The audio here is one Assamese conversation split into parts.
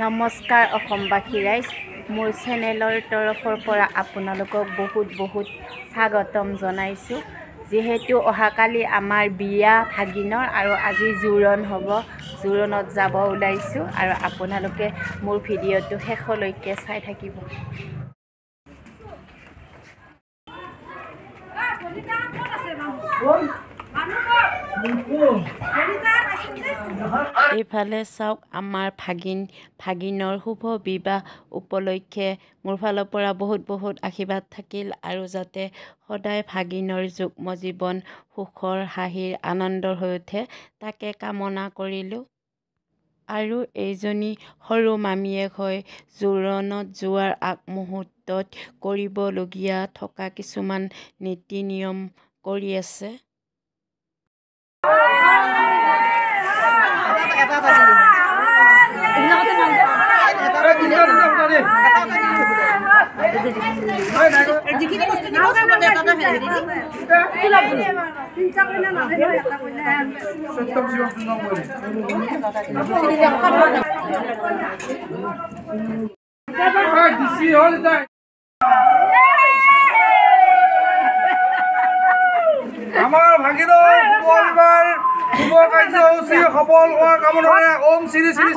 নমস্কাৰ অসমবাসী ৰাইজ, মোৰ চেনেলৰ তৰফৰ পৰা আপোনালোকক বহুত স্বাগতম জনাইছোঁ। যিহেতু অহাকালি আমাৰ বিয়া ভাগিনৰ আৰু আজি জোৰণ হ'ব, জোৰণত যাব ওলাইছোঁ আৰু আপোনালোকে মোৰ ভিডিঅ'টো শেষলৈকে চাই থাকিব। এইফালে চাওক, আমাৰ ভাগিনৰ শুভ বিবাহ উপলক্ষে মোৰ ফালৰ পৰা বহুত আশীৰ্বাদ থাকিল আৰু যাতে সদায় ভাগিনৰ যুগ্ম জীৱন সুখৰ হাঁহিৰ আনন্দৰ হৈ উঠে তাকে কামনা কৰিলোঁ। আৰু এইজনী সৰু মামীয়েক হয় জোৰণত যোৱাৰ আগমুহূৰ্তত কৰিবলগীয়া থকা কিছুমান নীতি নিয়ম কৰি আছে। আমাৰ ভাগিনৰ শুভবাৰ শুভ কাৰ্যসূচী সফল হোৱাৰ কামনাৰে ওম শ্ৰী শ্ৰী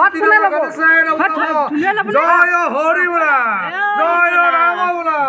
জয় হৰি বোলা, জয় ৰাম বোলা।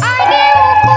Adiós.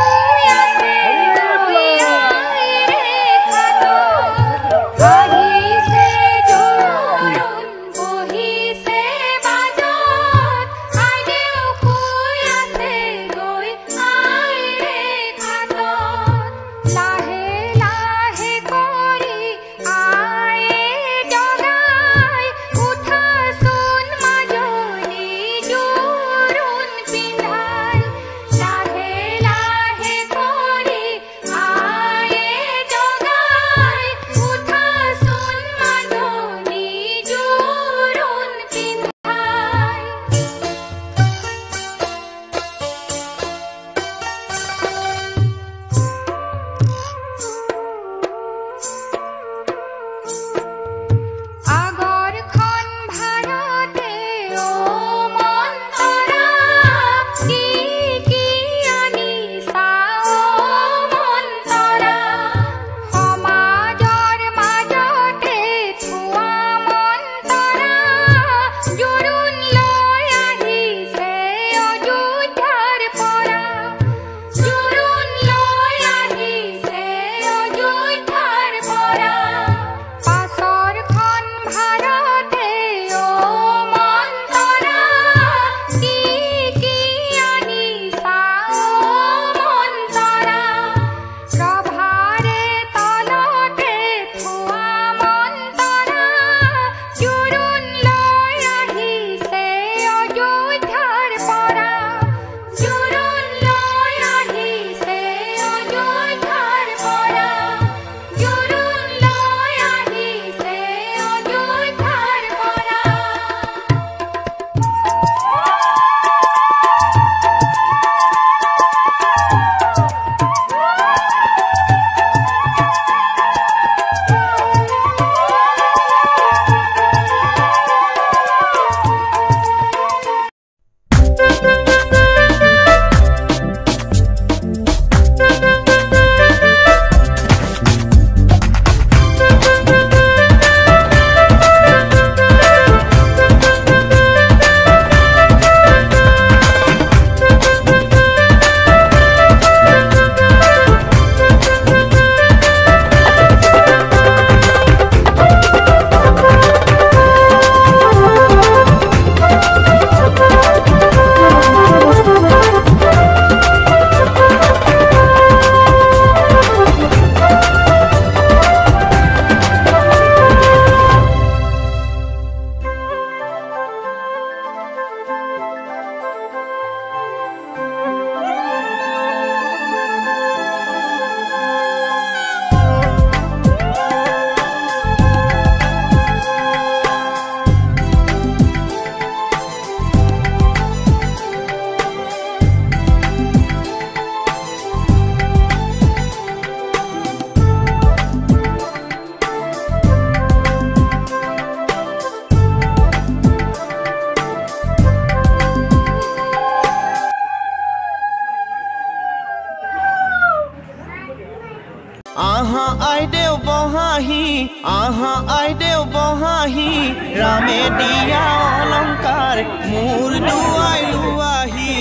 আহা আইদেউ বহাহি ৰামে দিয়া অলংকাৰ মোৰ দুৱাই লোৱাহি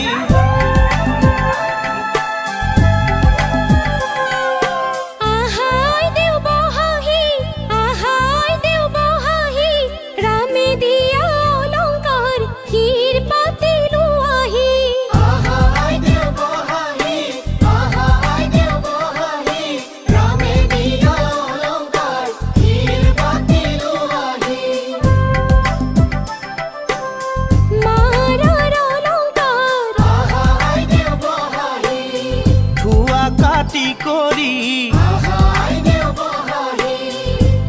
কৰি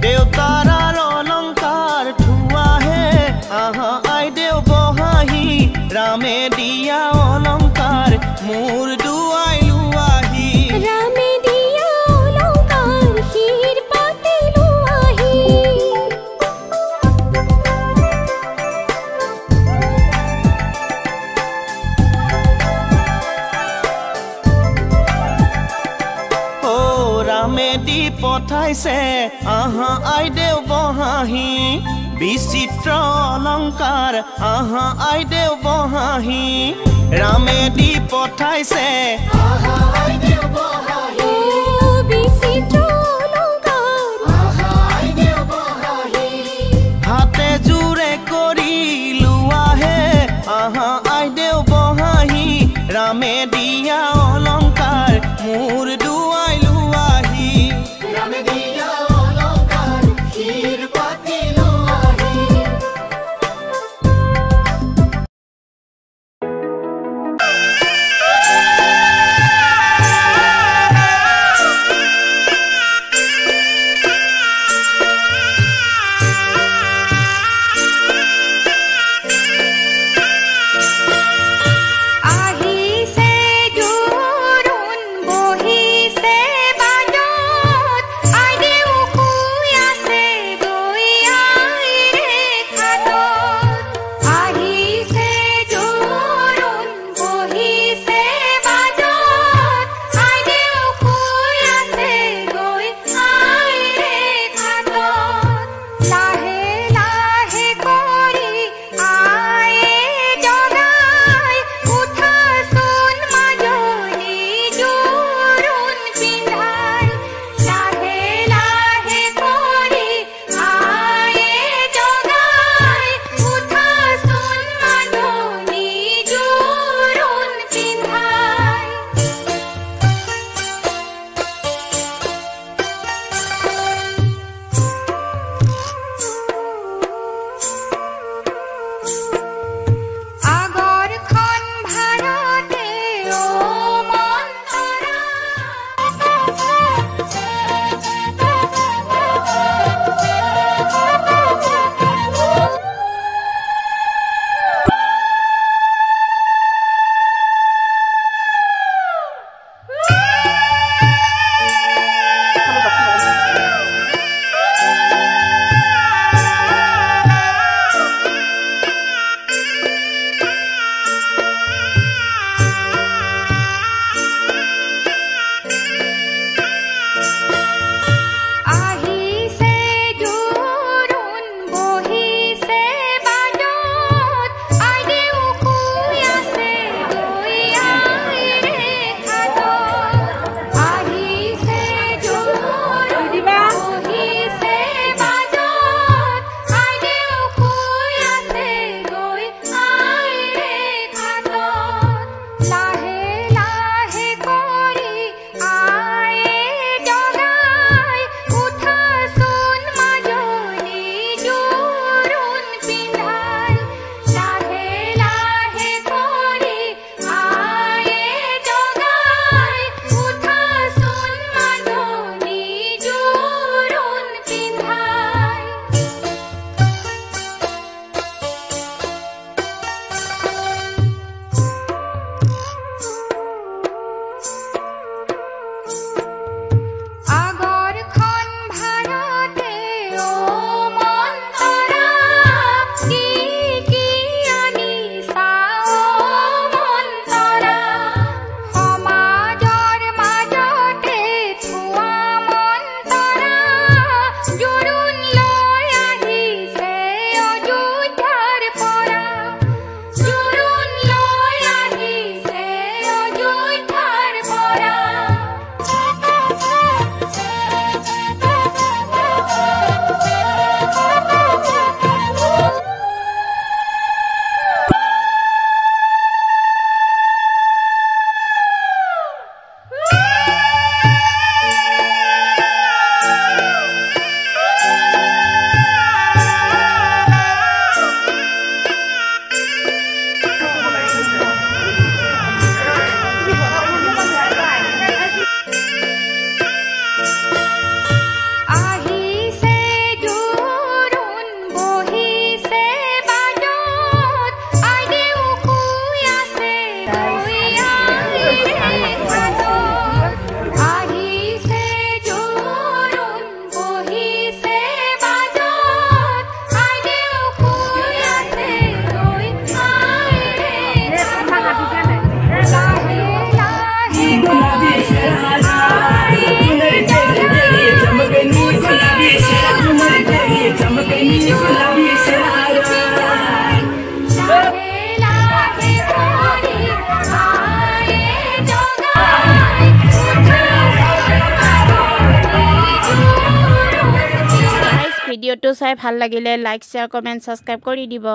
দেউতাৰ অলংকাৰ থোৱাহে আহা আইদেউ বহাহি ৰামে দিয়া অলংকাৰ মোৰ দুৱাই লোৱাহি ৰামে দিয়া অলংকাৰ শিৰ পাতি লোৱাহি ৰামে দি পঠাইছে আহা আইদেউ বহাহি বিচিত্ৰ অলংকাৰ আহা আইদেউ বহাহি ৰামে দি পঠাইছে আহা আইদেউ বহাহি বিচিত্ৰ অলংকাৰ আহা আইদেউ বহাহি হাতে জোৰে কৰি লোৱাহে আহা আইদেউ বহাহি ৰামে দিয়া অলংকাৰ মোৰ দুৱাই লোৱাহি ৰামে দিয়া অলংকাৰ শিৰ পাতি লোৱাহি ভিডিঅ'টো চাই ভাল লাগিলে লাইক শ্বেয়াৰ কমেণ্ট ছাবস্ক্ৰাইব কৰি দিব